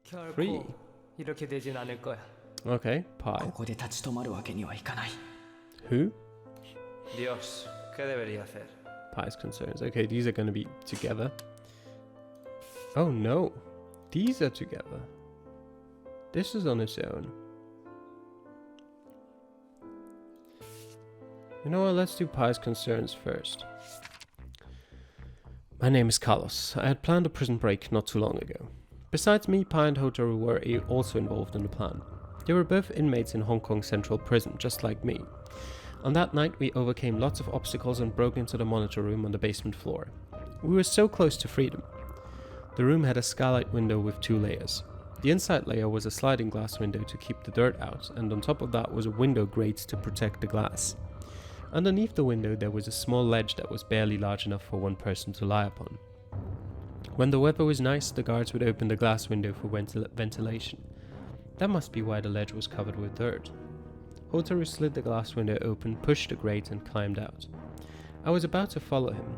Free. 결코 이렇게 되진 않을 거야. Okay, Pi. ここで立ち止まるわけにはいかない。 Who? Dios, ¿qué debería hacer? Pi's concerns. Okay, these are going to be together. Oh no, these are together. This is on its own. You know what, let's do Pi's concerns first. My name is Carlos. I had planned a prison break not too long ago. Besides me, Pi and Hotaru were also involved in the plan. They were both inmates in Hong Kong Central Prison, just like me. On that night, we overcame lots of obstacles and broke into the monitor room on the basement floor. We were so close to freedom. The room had a skylight window with 2 layers. The inside layer was a sliding glass window to keep the dirt out, and on top of that was a window grate to protect the glass. Underneath the window there was a small ledge that was barely large enough for one person to lie upon. When the weather was nice, the guards would open the glass window for ventilation. That must be why the ledge was covered with dirt. Hotaru slid the glass window open, pushed the grate and climbed out. I was about to follow him,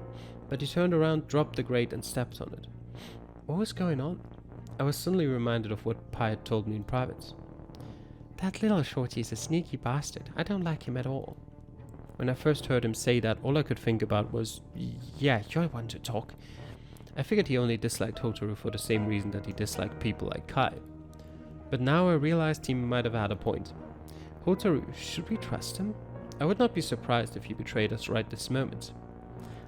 but he turned around, dropped the grate and stepped on it. What was going on? I was suddenly reminded of what Pi had told me in private. That little shorty is a sneaky bastard. I don't like him at all. When I first heard him say that, all I could think about was, yeah, you're one to talk. I figured he only disliked Hotaru for the same reason that he disliked people like Kai. But now I realized he might have had a point. Hotaru, should we trust him? I would not be surprised if he betrayed us right this moment.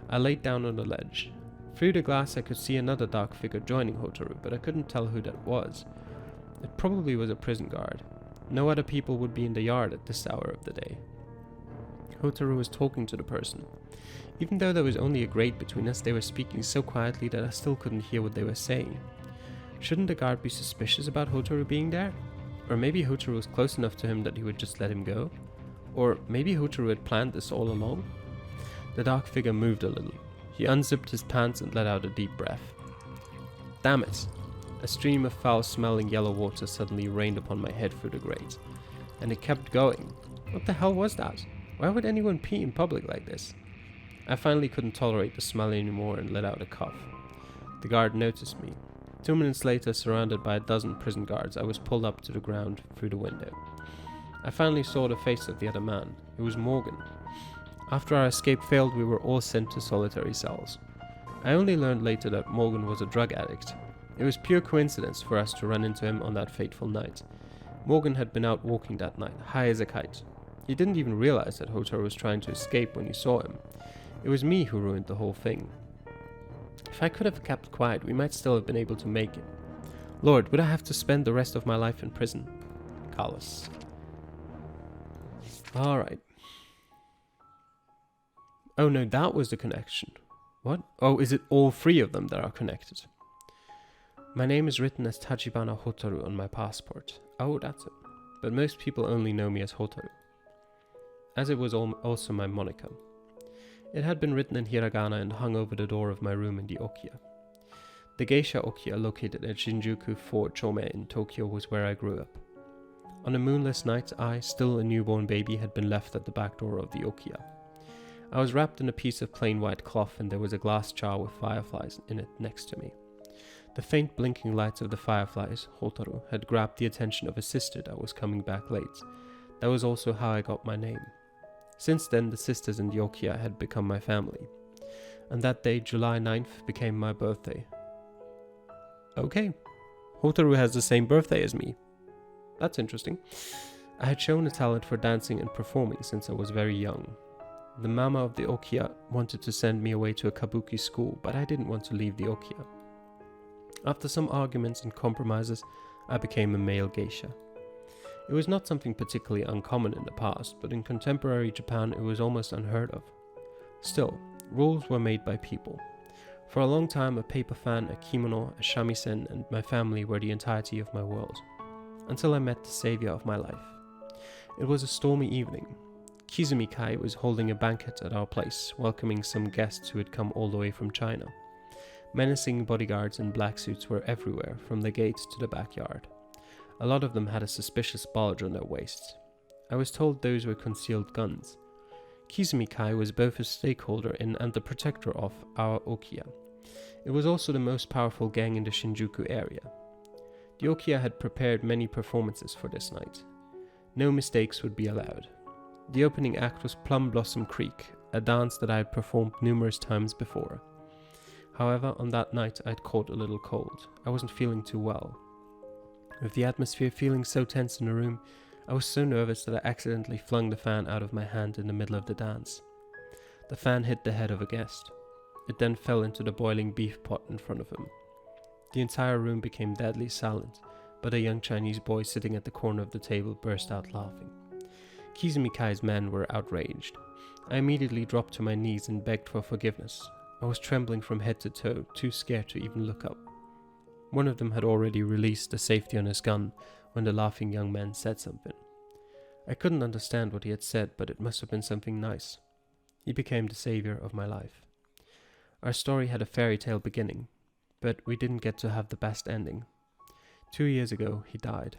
I laid down on the ledge. Through the glass I could see another dark figure joining Hotaru, but I couldn't tell who that was. It probably was a prison guard. No other people would be in the yard at this hour of the day. Hotaru was talking to the person. Even though there was only a grate between us, they were speaking so quietly that I still couldn't hear what they were saying. Shouldn't the guard be suspicious about Hotaru being there? Or maybe Hotaru was close enough to him that he would just let him go? Or maybe Hotaru had planned this all along? The dark figure moved a little. He unzipped his pants and let out a deep breath. Damn it! A stream of foul-smelling yellow water suddenly rained upon my head through the grate. And it kept going. What the hell was that? Why would anyone pee in public like this? I finally couldn't tolerate the smell anymore and let out a cough. The guard noticed me. 2 minutes later, surrounded by a dozen prison guards, I was pulled up to the ground through the window. I finally saw the face of the other man. It was Morgan. After our escape failed, we were all sent to solitary cells. I only learned later that Morgan was a drug addict. It was pure coincidence for us to run into him on that fateful night. Morgan had been out walking that night, high as a kite. He didn't even realize that Hotaru was trying to escape when he saw him. It was me who ruined the whole thing. If I could have kept quiet, we might still have been able to make it. Lord, would I have to spend the rest of my life in prison? Carlos. Alright. Oh no, that was the connection. What? Oh, is it all 3 of them that are connected? My name is written as Tachibana Hotaru on my passport. Oh, that's it. But most people only know me as Hotaru, as it was also my moniker. It had been written in hiragana and hung over the door of my room in the Okiya. The geisha Okiya, located at Shinjuku 4 Chome in Tokyo, was where I grew up. On a moonless night, I, still a newborn baby, had been left at the back door of the Okiya. I was wrapped in a piece of plain white cloth, and there was a glass jar with fireflies in it next to me. The faint blinking lights of the fireflies, Hotaru, had grabbed the attention of a sister that was coming back late. That was also how I got my name. Since then, the sisters in the Okiya had become my family. And that day, July 9th, became my birthday. Okay, Hotaru has the same birthday as me. That's interesting. I had shown a talent for dancing and performing since I was very young. The mama of the Okiya wanted to send me away to a kabuki school, but I didn't want to leave the Okiya. After some arguments and compromises, I became a male geisha. It was not something particularly uncommon in the past, but in contemporary Japan it was almost unheard of. Still, rules were made by people. For a long time, a paper fan, a kimono, a shamisen, and my family were the entirety of my world. Until I met the savior of my life. It was a stormy evening. Kizumi Kai was holding a banquet at our place, welcoming some guests who had come all the way from China. Menacing bodyguards in black suits were everywhere, from the gates to the backyard. A lot of them had a suspicious bulge on their waists. I was told those were concealed guns. Kizumi Kai was both a stakeholder in and the protector of our Okiya. It was also the most powerful gang in the Shinjuku area. The Okia had prepared many performances for this night. No mistakes would be allowed. The opening act was Plum Blossom Creek, a dance that I had performed numerous times before. However, on that night I had caught a little cold. I wasn't feeling too well. With the atmosphere feeling so tense in the room, I was so nervous that I accidentally flung the fan out of my hand in the middle of the dance. The fan hit the head of a guest. It then fell into the boiling beef pot in front of him. The entire room became deadly silent, but a young Chinese boy sitting at the corner of the table burst out laughing. Kizumikai's men were outraged. I immediately dropped to my knees and begged for forgiveness. I was trembling from head to toe, too scared to even look up. One of them had already released the safety on his gun when the laughing young man said something. I couldn't understand what he had said, but it must have been something nice. He became the savior of my life. Our story had a fairy tale beginning, but we didn't get to have the best ending. 2 years ago, he died.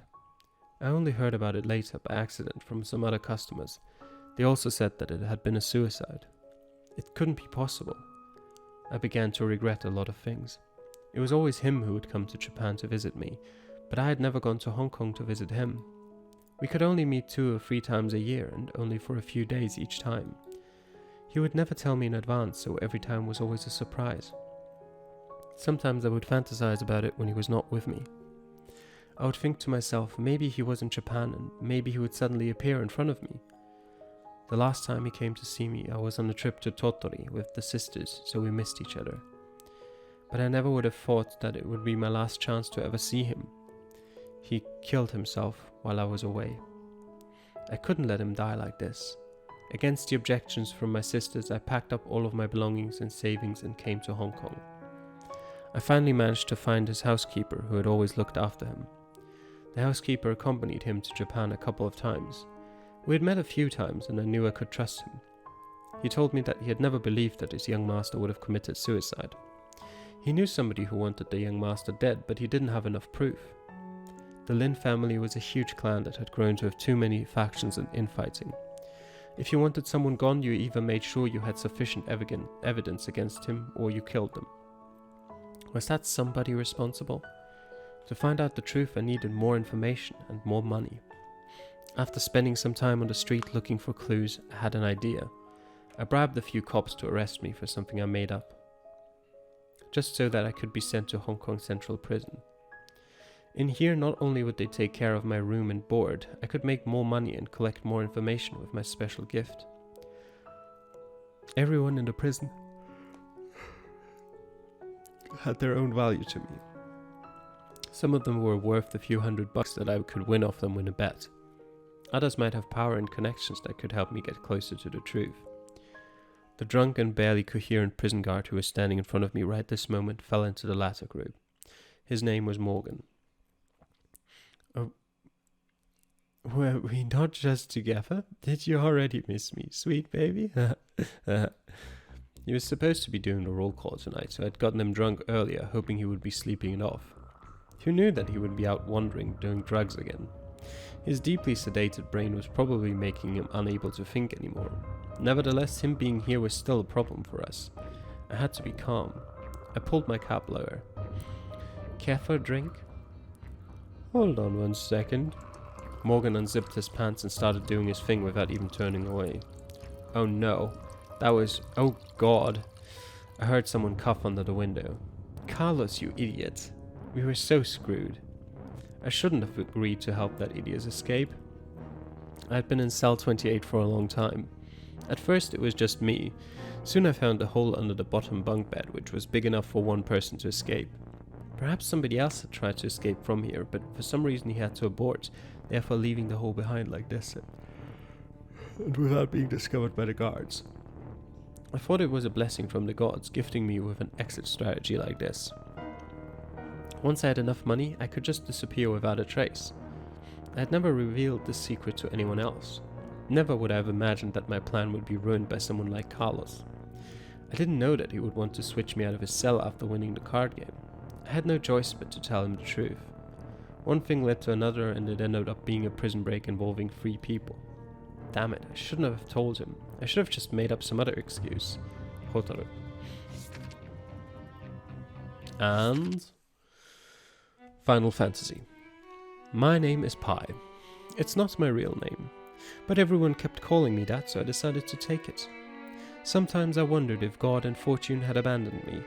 I only heard about it later by accident from some other customers. They also said that it had been a suicide. It couldn't be possible. I began to regret a lot of things. It was always him who would come to Japan to visit me, but I had never gone to Hong Kong to visit him. We could only meet 2 or 3 times a year, and only for a few days each time. He would never tell me in advance, so every time was always a surprise. Sometimes I would fantasize about it when he was not with me. I would think to myself, maybe he was in Japan and maybe he would suddenly appear in front of me. The last time he came to see me, I was on a trip to Tottori with the sisters, so we missed each other. But I never would have thought that it would be my last chance to ever see him. He killed himself while I was away. I couldn't let him die like this. Against the objections from my sisters, I packed up all of my belongings and savings and came to Hong Kong. I finally managed to find his housekeeper who had always looked after him. The housekeeper accompanied him to Japan a couple of times. We had met a few times and I knew I could trust him. He told me that he had never believed that his young master would have committed suicide. He knew somebody who wanted the young master dead, but he didn't have enough proof. The Lin family was a huge clan that had grown to have too many factions and infighting. If you wanted someone gone, you either made sure you had sufficient evidence against him or you killed them. Was that somebody responsible? To find out the truth, I needed more information and more money. After spending some time on the street looking for clues, I had an idea. I bribed a few cops to arrest me for something I made up, just so that I could be sent to Hong Kong Central Prison. In here, not only would they take care of my room and board, I could make more money and collect more information with my special gift. Everyone in the prison had their own value to me. Some of them were worth a few $100 that I could win off them in a bet. Others might have power and connections that could help me get closer to the truth. The drunk and barely coherent prison guard who was standing in front of me right this moment fell into the latter group. His name was Morgan. Were we not just together? Did you already miss me, sweet baby? He was supposed to be doing the roll call tonight, so I'd gotten him drunk earlier, hoping he would be sleeping it off. Who knew that he would be out wandering, doing drugs again? His deeply sedated brain was probably making him unable to think anymore. Nevertheless, him being here was still a problem for us. I had to be calm. I pulled my cap lower. Care for a drink? Hold on 1 second. Morgan unzipped his pants and started doing his thing without even turning away. Oh no. Oh god. I heard someone cough under the window. Carlos, you idiot. We were so screwed. I shouldn't have agreed to help that idiot escape. I had been in cell 28 for a long time. At first it was just me. Soon I found a hole under the bottom bunk bed, which was big enough for one person to escape. Perhaps somebody else had tried to escape from here, but for some reason he had to abort, therefore leaving the hole behind like this, and without being discovered by the guards. I thought it was a blessing from the gods, gifting me with an exit strategy like this. Once I had enough money, I could just disappear without a trace. I had never revealed this secret to anyone else. Never would I have imagined that my plan would be ruined by someone like Carlos. I didn't know that he would want to switch me out of his cell after winning the card game. I had no choice but to tell him the truth. One thing led to another, and it ended up being a prison break involving 3 people. Damn it, I shouldn't have told him. I should have just made up some other excuse. Hotaru. And Final Fantasy. My name is Pi. It's not my real name, but everyone kept calling me that, so I decided to take it. Sometimes I wondered if God and fortune had abandoned me,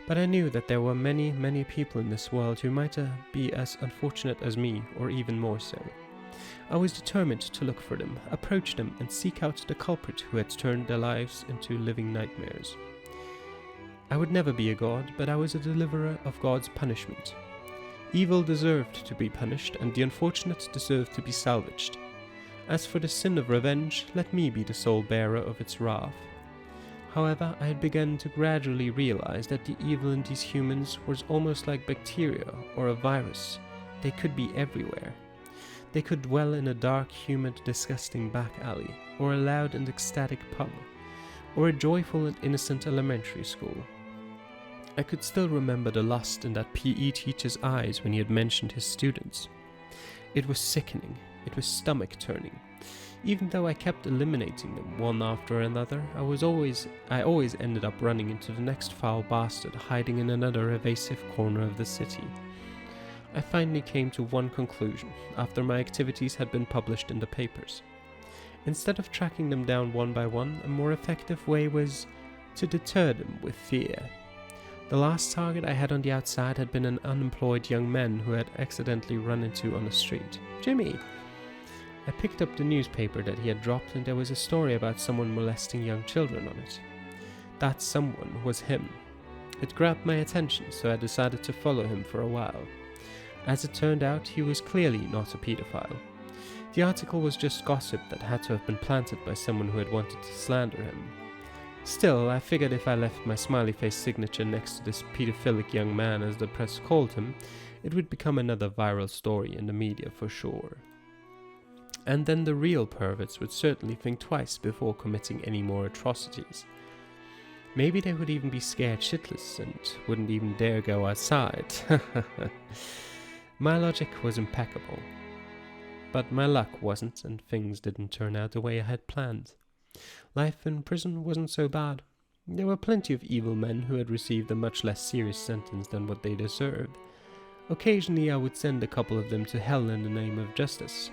but I knew that there were many, many people in this world who might be as unfortunate as me, or even more so. I was determined to look for them, approach them, and seek out the culprit who had turned their lives into living nightmares. I would never be a god, but I was a deliverer of God's punishment. Evil deserved to be punished, and the unfortunate deserved to be salvaged. As for the sin of revenge, let me be the sole bearer of its wrath. However, I had begun to gradually realize that the evil in these humans was almost like bacteria or a virus. They could be everywhere. They could dwell in a dark, humid, disgusting back alley, or a loud and ecstatic pub, or a joyful and innocent elementary school. I could still remember the lust in that PE teacher's eyes when he had mentioned his students. It was sickening, it was stomach-turning. Even though I kept eliminating them one after another, I always ended up running into the next foul bastard hiding in another evasive corner of the city. I finally came to one conclusion after my activities had been published in the papers. Instead of tracking them down one by one, a more effective way was to deter them with fear. The last target I had on the outside had been an unemployed young man who I had accidentally run into on the street. Jimmy! I picked up the newspaper that he had dropped, and there was a story about someone molesting young children on it. That someone was him. It grabbed my attention, so I decided to follow him for a while. As it turned out, he was clearly not a pedophile. The article was just gossip that had to have been planted by someone who had wanted to slander him. Still, I figured if I left my smiley face signature next to this pedophilic young man, as the press called him, it would become another viral story in the media for sure. And then the real perverts would certainly think twice before committing any more atrocities. Maybe they would even be scared shitless and wouldn't even dare go outside. My logic was impeccable. But my luck wasn't, and things didn't turn out the way I had planned. Life in prison wasn't so bad. There were plenty of evil men who had received a much less serious sentence than what they deserved. Occasionally I would send a couple of them to hell in the name of justice.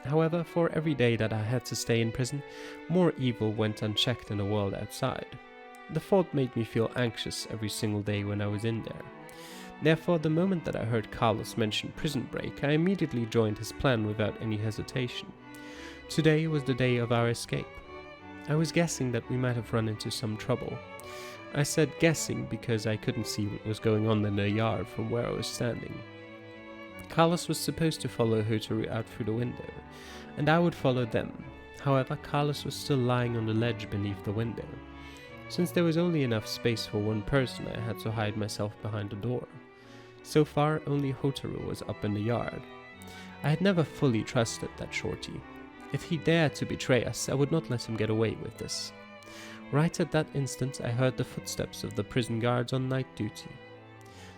However, for every day that I had to stay in prison, more evil went unchecked in the world outside. The thought made me feel anxious every single day when I was in there. Therefore, the moment that I heard Carlos mention prison break, I immediately joined his plan without any hesitation. Today was the day of our escape. I was guessing that we might have run into some trouble. I said guessing because I couldn't see what was going on in the yard from where I was standing. Carlos was supposed to follow Hotaru out through the window, and I would follow them. However, Carlos was still lying on the ledge beneath the window. Since there was only enough space for one person, I had to hide myself behind the door. So far, only Hotaru was up in the yard. I had never fully trusted that shorty. If he dared to betray us, I would not let him get away with this. Right at that instant, I heard the footsteps of the prison guards on night duty.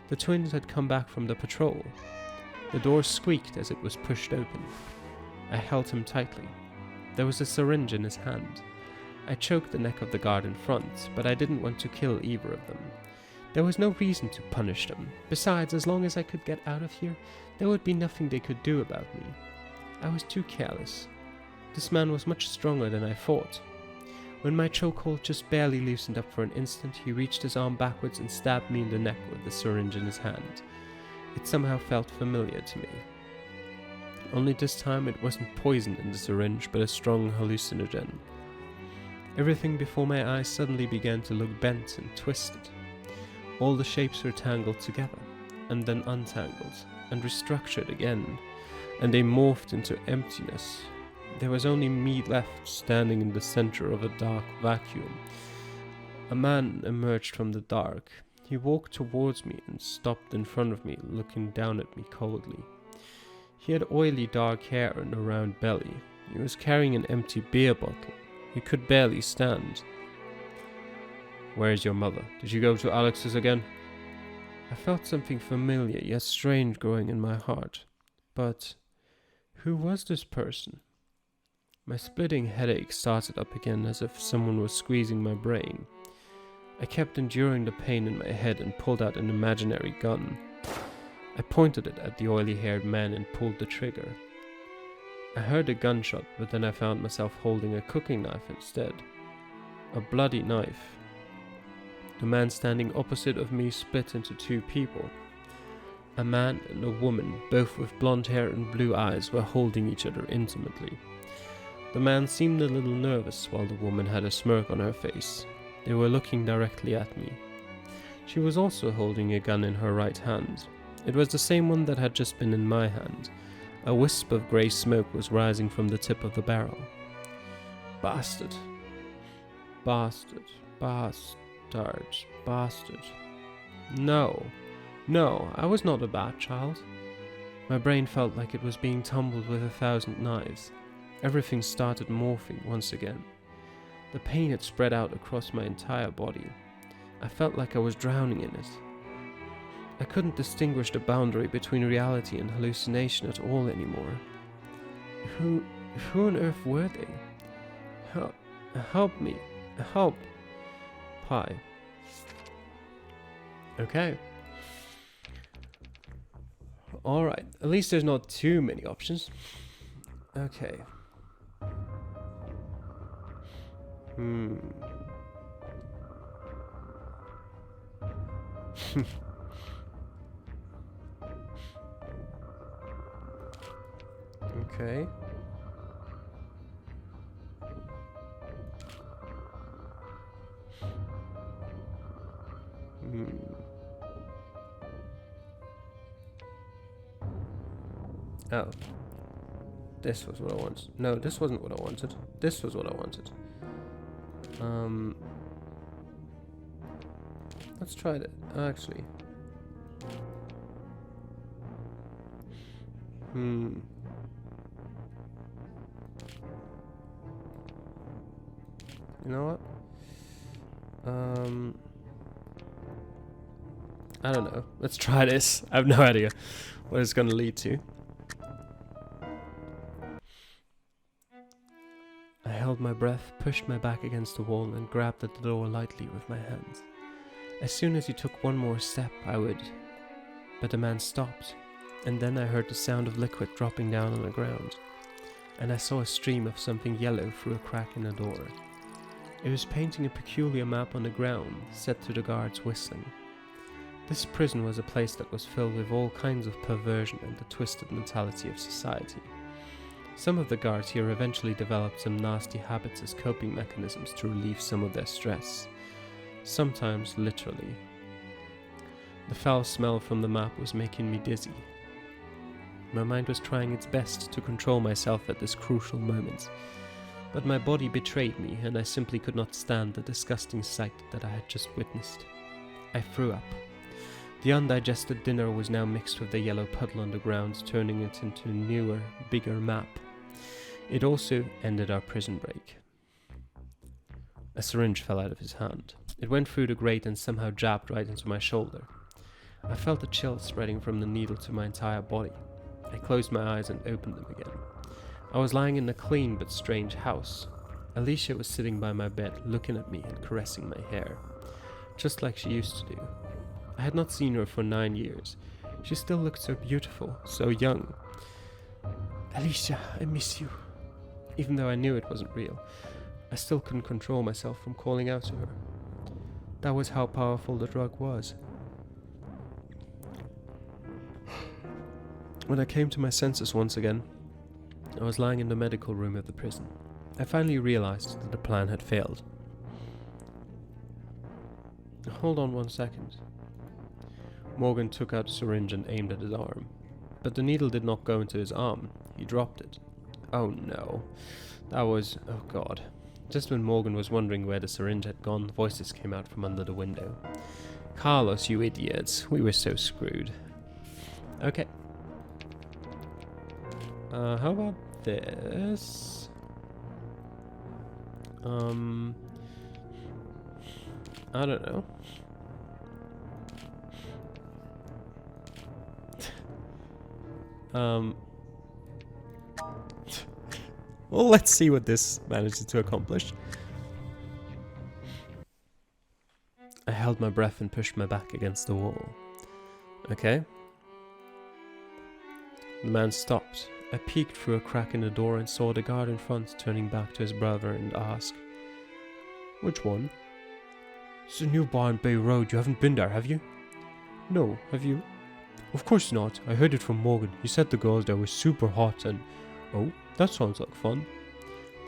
The twins had come back from the patrol. The door squeaked as it was pushed open. I held him tightly. There was a syringe in his hand. I choked the neck of the guard in front, but I didn't want to kill either of them. There was no reason to punish them. Besides, as long as I could get out of here, there would be nothing they could do about me. I was too careless. This man was much stronger than I thought. When my chokehold just barely loosened up for an instant, he reached his arm backwards and stabbed me in the neck with the syringe in his hand. It somehow felt familiar to me. Only this time it wasn't poison in the syringe, but a strong hallucinogen. Everything before my eyes suddenly began to look bent and twisted. All the shapes were tangled together, and then untangled, and restructured again, and they morphed into emptiness. There was only me left, standing in the center of a dark vacuum. A man emerged from the dark. He walked towards me and stopped in front of me, looking down at me coldly. He had oily dark hair and a round belly. He was carrying an empty beer bottle. He could barely stand. "Where is your mother? Did you go to Alex's again?" I felt something familiar yet strange growing in my heart. But who was this person? My splitting headache started up again as if someone was squeezing my brain. I kept enduring the pain in my head and pulled out an imaginary gun. I pointed it at the oily-haired man and pulled the trigger. I heard a gunshot, but then I found myself holding a cooking knife instead. A bloody knife. The man standing opposite of me split into two people. A man and a woman, both with blonde hair and blue eyes, were holding each other intimately. The man seemed a little nervous, while the woman had a smirk on her face. They were looking directly at me. She was also holding a gun in her right hand. It was the same one that had just been in my hand. A wisp of grey smoke was rising from the tip of the barrel. Bastard. Bastard. Bastard. Bastard. No. No, I was not a bad child. My brain felt like it was being tumbled with 1,000 knives. Everything started morphing once again. The pain had spread out across my entire body. I felt like I was drowning in it. I couldn't distinguish the boundary between reality and hallucination at all anymore. Who on earth were they? Help me. Help. Pie. Okay. Alright, at least there's not too many options. Okay. Okay. Oh. This was what I wanted. No, this wasn't what I wanted. This was what I wanted. Let's try that. Actually. You know what? I don't know. Let's try this. I have no idea what it's gonna lead to. I held my breath, pushed my back against the wall, and grabbed at the door lightly with my hands. As soon as he took one more step, I would... But the man stopped, and then I heard the sound of liquid dropping down on the ground, and I saw a stream of something yellow through a crack in the door. It was painting a peculiar map on the ground, set to the guards whistling. This prison was a place that was filled with all kinds of perversion and the twisted mentality of society. Some of the guards here eventually developed some nasty habits as coping mechanisms to relieve some of their stress. Sometimes literally. The foul smell from the map was making me dizzy. My mind was trying its best to control myself at this crucial moment, but my body betrayed me and I simply could not stand the disgusting sight that I had just witnessed. I threw up. The undigested dinner was now mixed with the yellow puddle on the ground, turning it into a newer, bigger map. It also ended our prison break. A syringe fell out of his hand. It went through the grate and somehow jabbed right into my shoulder. I felt a chill spreading from the needle to my entire body. I closed my eyes and opened them again. I was lying in a clean but strange house. Alicia was sitting by my bed, looking at me and caressing my hair, just like she used to do. I had not seen her for 9 years. She still looked so beautiful, so young. Alicia, I miss you. Even though I knew it wasn't real, I still couldn't control myself from calling out to her. That was how powerful the drug was. When I came to my senses once again, I was lying in the medical room of the prison. I finally realized that the plan had failed. Hold on 1 second. Morgan took out a syringe and aimed at his arm. But the needle did not go into his arm. He dropped it. Oh no. That was... oh god. Just when Morgan was wondering where the syringe had gone, voices came out from under the window. Carlos, you idiots. We were so screwed. Okay. How about this? I don't know. Well, let's see what this manages to accomplish. I held my breath and pushed my back against the wall. Okay. The man stopped. I peeked through a crack in the door and saw the guard in front turning back to his brother and ask, "Which one?" "It's the new bar on Bay Road. You haven't been there, have you?" "No, have you?" "Of course not. I heard it from Morgan. He said the girls there were super hot and..." "Oh, that sounds like fun."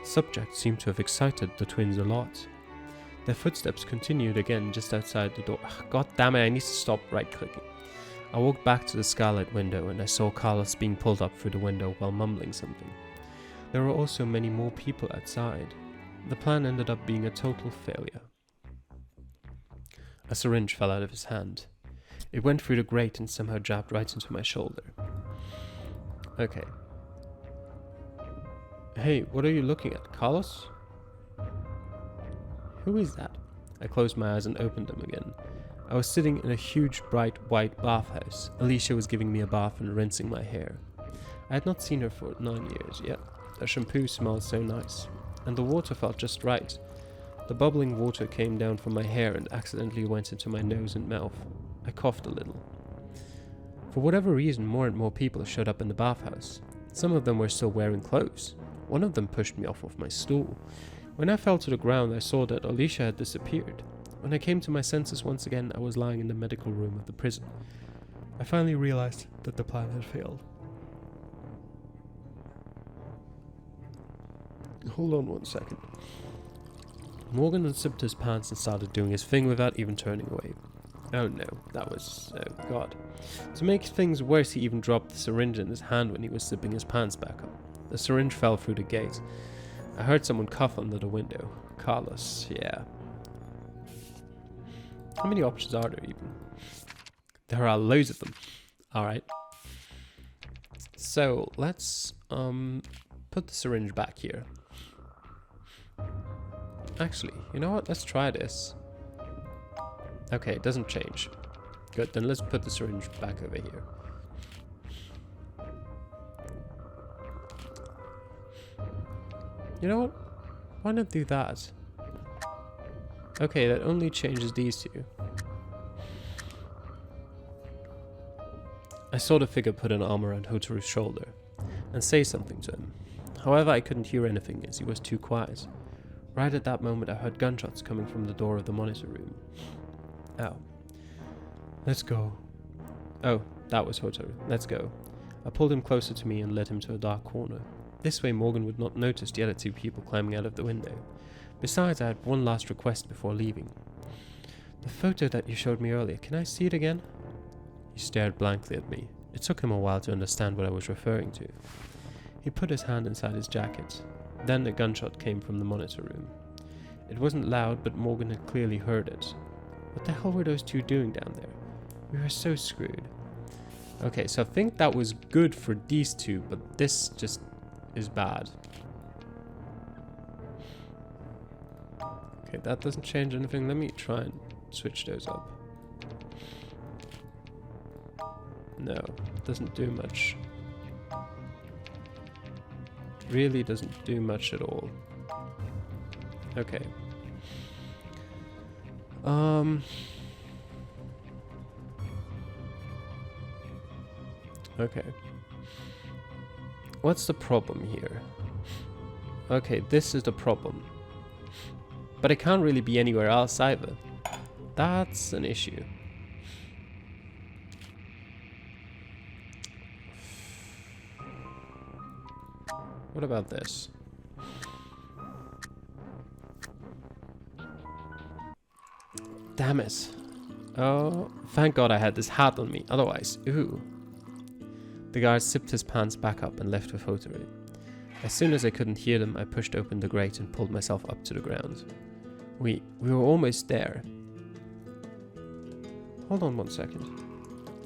The subject seemed to have excited the twins a lot. Their footsteps continued again just outside the door. God damn it, I need to stop right-clicking. I walked back to the skylight window and I saw Carlos being pulled up through the window while mumbling something. There were also many more people outside. The plan ended up being a total failure. A syringe fell out of his hand. It went through the grate and somehow jabbed right into my shoulder. Okay. Hey, what are you looking at, Carlos? Who is that? I closed my eyes and opened them again. I was sitting in a huge, bright, white bathhouse. Alicia was giving me a bath and rinsing my hair. I had not seen her for 9 years yet. Her shampoo smelled so nice, and the water felt just right. The bubbling water came down from my hair and accidentally went into my nose and mouth. I coughed a little. For whatever reason, more and more people showed up in the bathhouse. Some of them were still wearing clothes. One of them pushed me off of my stool. When I fell to the ground, I saw that Alicia had disappeared. When I came to my senses once again, I was lying in the medical room of the prison. I finally realized that the plan had failed. Hold on one second. Morgan unzipped his pants and started doing his thing without even turning away. Oh no, that was... oh god. To make things worse, he even dropped the syringe in his hand when he was zipping his pants back up. The syringe fell through the gate. I heard someone cough under the window. Carlos, yeah. How many options are there even? There are loads of them. Alright. So, let's put the syringe back here. Actually, you know what? Let's try this. Okay, it doesn't change. Good, then let's put the syringe back over here. You know what? Why not do that? Okay, that only changes these two. I saw the figure put an arm around Hotaru's shoulder and say something to him. However, I couldn't hear anything as he was too quiet. Right at that moment, I heard gunshots coming from the door of the monitor room. Oh. Let's go. Oh, that was Hotaru. Let's go. I pulled him closer to me and led him to a dark corner. This way Morgan would not notice the other two people climbing out of the window. Besides, I had one last request before leaving. The photo that you showed me earlier, can I see it again? He stared blankly at me. It took him a while to understand what I was referring to. He put his hand inside his jacket. Then a gunshot came from the monitor room. It wasn't loud, but Morgan had clearly heard it. What the hell were those two doing down there? We were so screwed. Okay, so I think that was good for these two, but this just is bad. Okay, that doesn't change anything. Let me try and switch those up. No, it doesn't do much. Really doesn't do much at all. Okay. Okay. What's the problem here? Okay, this is the problem. But it can't really be anywhere else either. That's an issue. What about this? Damn it. Oh, thank God I had this hat on me. Otherwise, ooh. The guard zipped his pants back up and left with Hotaru. As soon as I couldn't hear them, I pushed open the grate and pulled myself up to the ground. We were almost there. Hold on one second.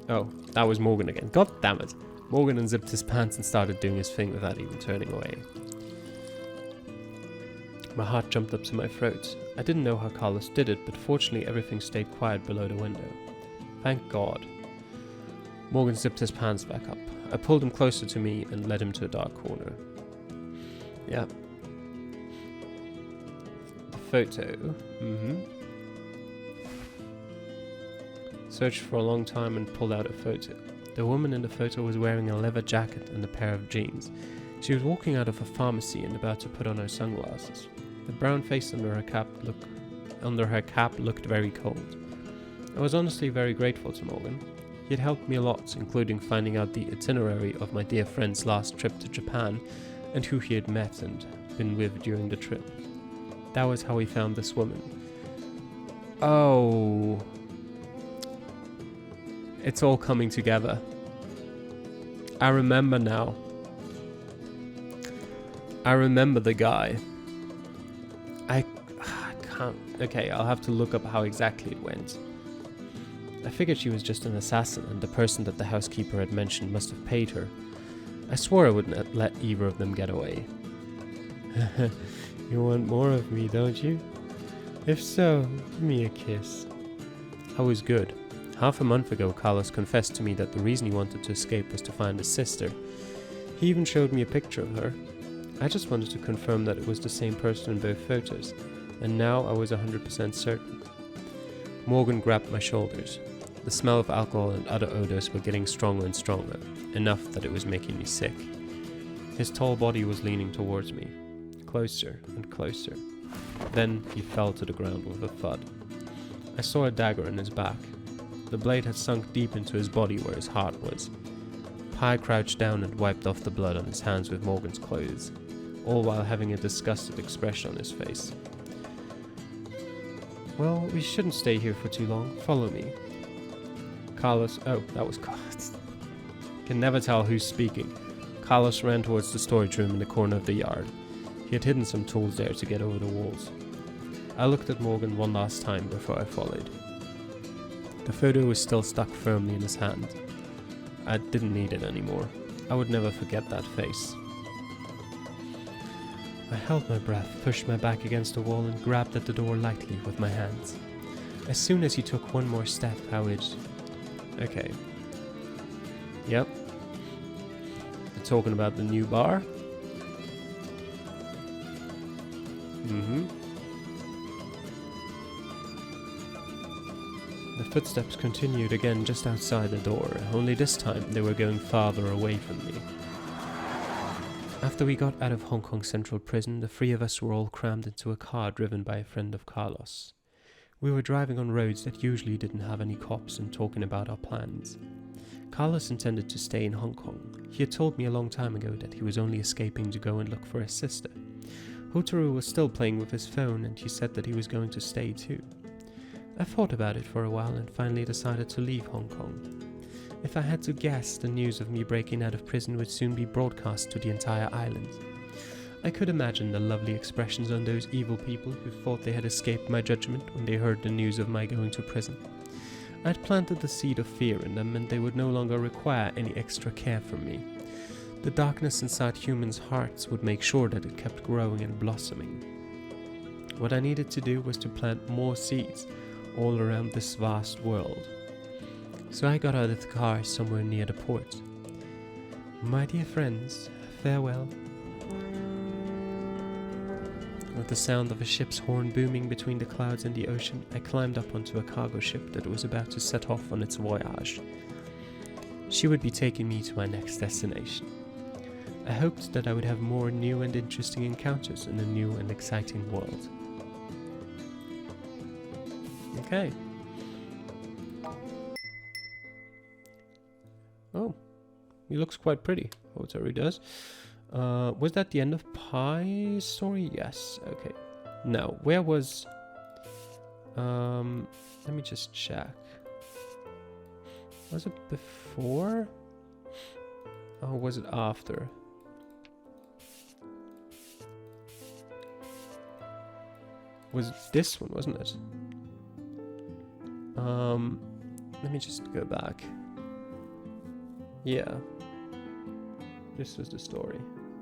Oh, that was Morgan again. God damn it. Morgan unzipped his pants and started doing his thing without even turning away. My heart jumped up to my throat. I didn't know how Carlos did it, but fortunately everything stayed quiet below the window. Thank God. Morgan zipped his pants back up. I pulled him closer to me and led him to a dark corner. Yeah. Photo. Searched for a long time and pulled out a photo. The woman in the photo was wearing a leather jacket and a pair of jeans. She was walking out of a pharmacy and about to put on her sunglasses. The brown face under her cap looked very cold. I was honestly very grateful to Morgan. He had helped me a lot, including finding out the itinerary of my dear friend's last trip to Japan and who he had met and been with during the trip. That was how he found this woman. Oh. It's all coming together. I remember now. I remember the guy. I can't... Okay, I'll have to look up how exactly it went. I figured she was just an assassin, and the person that the housekeeper had mentioned must have paid her. I swore I wouldn't let either of them get away. You want more of me, don't you? If so, give me a kiss. I was good. Half a month ago, Carlos confessed to me that the reason he wanted to escape was to find his sister. He even showed me a picture of her. I just wanted to confirm that it was the same person in both photos, and now I was 100% certain. Morgan grabbed my shoulders. The smell of alcohol and other odors were getting stronger and stronger, enough that it was making me sick. His tall body was leaning towards me, closer and closer. Then he fell to the ground with a thud. I saw a dagger in his back. The blade had sunk deep into his body where his heart was. Pi crouched down and wiped off the blood on his hands with Morgan's clothes, all while having a disgusted expression on his face. Well, we shouldn't stay here for too long. Follow me. Carlos... Oh, that was Carlos. Can never tell who's speaking. Carlos ran towards the storage room in the corner of the yard. He had hidden some tools there to get over the walls. I looked at Morgan one last time before I followed. The photo was still stuck firmly in his hand. I didn't need it anymore. I would never forget that face. I held my breath, pushed my back against the wall and grabbed at the door lightly with my hands. As soon as he took one more step, I would... Okay. Yep. They're talking about the new bar. The footsteps continued again just outside the door, only this time they were going farther away from me. After we got out of Hong Kong Central Prison, the three of us were all crammed into a car driven by a friend of Carlos. We were driving on roads that usually didn't have any cops and talking about our plans. Carlos intended to stay in Hong Kong. He had told me a long time ago that he was only escaping to go and look for his sister. Hotaru was still playing with his phone and he said that he was going to stay too. I thought about it for a while and finally decided to leave Hong Kong. If I had to guess, the news of me breaking out of prison would soon be broadcast to the entire island. I could imagine the lovely expressions on those evil people who thought they had escaped my judgment when they heard the news of my going to prison. I'd planted the seed of fear in them and they would no longer require any extra care from me. The darkness inside humans' hearts would make sure that it kept growing and blossoming. What I needed to do was to plant more seeds all around this vast world. So I got out of the car somewhere near the port. My dear friends, farewell. With the sound of a ship's horn booming between the clouds and the ocean, I climbed up onto a cargo ship that was about to set off on its voyage. She would be taking me to my next destination. I hoped that I would have more new and interesting encounters in a new and exciting world. Okay. Oh, he looks quite pretty. Hotaru does. Was that the end of Pi's story? Yes. Okay. No. Where was... let me just check. Was it before? Or was it after? Was this one, wasn't it? Let me just go back. Yeah. This was the story.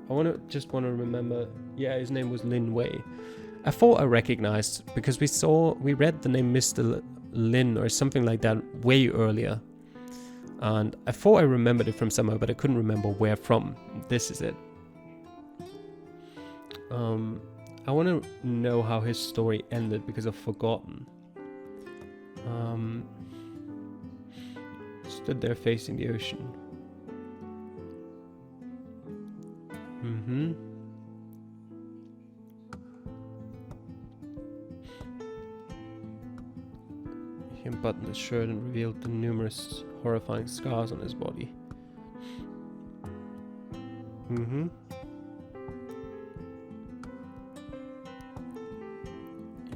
I want to remember. Yeah, his name was Lin Wei. I thought I recognized because we read the name Mr. Lin or something like that way earlier. And I thought I remembered it from somewhere, but I couldn't remember where from. This is it. I want to know how his story ended because I've forgotten. stood there facing the ocean. Mm-hmm. He unbuttoned his shirt and revealed the numerous horrifying scars on his body. Mm-hmm.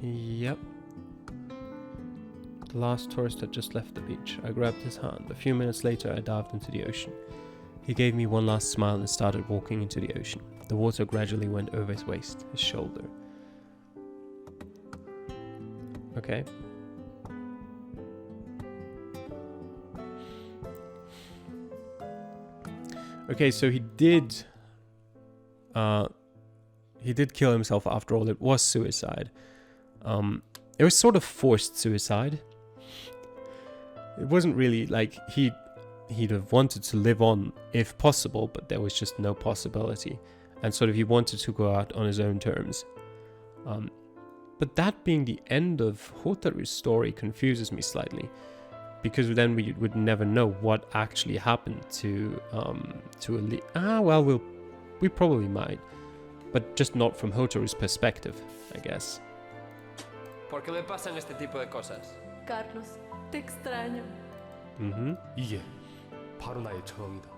Yep. The last tourist had just left the beach. I grabbed his hand. A few minutes later, I dived into the ocean. He gave me one last smile and started walking into the ocean. The water gradually went over his waist, his shoulder. Okay. Okay, so he did kill himself after all. It was suicide. It was sort of forced suicide. It wasn't really like he'd have wanted to live on if possible, but there was just no possibility. And sort of he wanted to go out on his own terms. But that being the end of Hotaru's story confuses me slightly. Because then we would never know what actually happened to Ali. We probably might. But just not from Hotaru's perspective, I guess. ¿Por qué me pasan este tipo de cosas? Carlos, te extraño. Mm-hmm. 이게 바로 나의 처음이다.